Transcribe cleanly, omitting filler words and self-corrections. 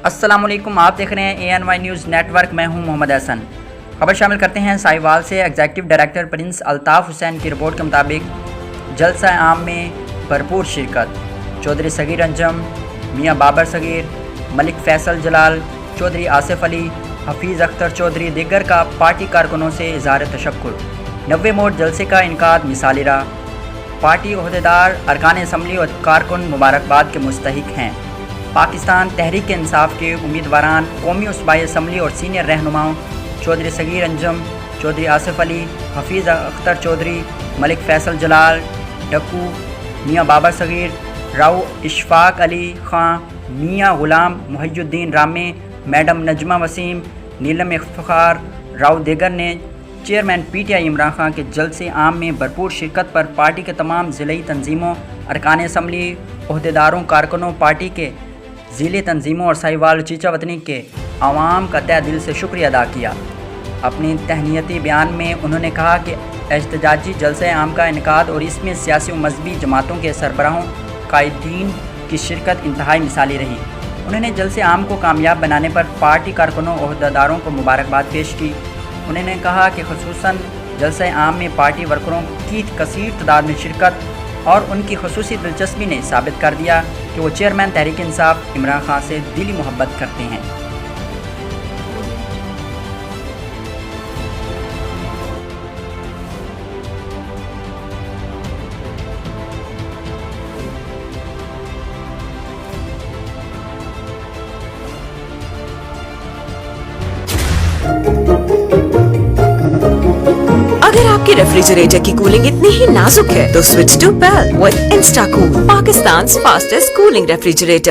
अस्सलाम वालेकुम, आप देख रहे हैं ANY न्यूज़ नेटवर्क। मैं हूं मोहम्मद हसन। खबर शामिल करते हैं साहिवाल से। Executive director Prince Altaf Hussain की रिपोर्ट के मुताबिक जलसा आम में भरपूर शिरकत। चौधरी सगीर अंजम, मियाँ बाबर सगीर, मलिक फैसल जलाल, चौधरी आसिफ अली, हफीज़ अख्तर चौधरी दीगर का पार्टी कारकुनों से इज़हार तशक्कुर। 90 मोड जलसे का इनकाद मिसाली रहा। पार्टी ओहदेदार, अरकान असम्बली और कारकुन मुबारकबाद के मुस्तहिक हैं। पाकिस्तान तहरीक इंसाफ के उम्मीदवारान, कौमी सूबाई असम्बली और सीनियर रहनुमाओं चौधरी सगीर अंजम, चौधरी आसिफ अली, हफीज़ अख्तर चौधरी, मलिक फैसल जलाल, डक्कू, मियाँ बाबर सगीर, राव इशफाक अली ख़ां, मियाँ ग़ुलाम मुहिजुद्दीन रामे, मैडम नजमा वसीम, नीलम इफ्तिखार, राव दीगर ने चेयरमैन PTI इमरान खान के जलसे आम में भरपूर शिरकत पर पार्टी के तमाम ज़िली तंजीमों, अरकान असम्बली, ओहदेदारों, कारकुनों, पार्टी के ज़िली तंजीमों और साहिवाल चीचा वतनी के आवाम का तहे दिल से शुक्रिया अदा किया। अपनी तहनीती बयान में उन्होंने कहा कि एहतजाजी जलसे आम का इनकाद और इसमें सियासी और मजहबी जमातों के सरबराहों, कायदीन की शिरकत इंतहाई मिसाली रही। उन्होंने जलसे आम को कामयाब बनाने पर पार्टी कारकुनों, ओहदेदारों को मुबारकबाद पेश की। उन्होंने कहा कि खुसूसन जलसे आम में पार्टी वर्करों की कसीर तादाद में शिरकत और उनकी खुसूसी दिलचस्पी ने साबित कर दिया कि वो चेयरमैन तहरीक इंसाफ इमरान खान से दिली मोहब्बत करते हैं। अगर आपके रेफ्रिजरेटर की कूलिंग इतनी ही नाजुक है तो switch to PEL with Instacool, Pakistan fastest cooling refrigerator.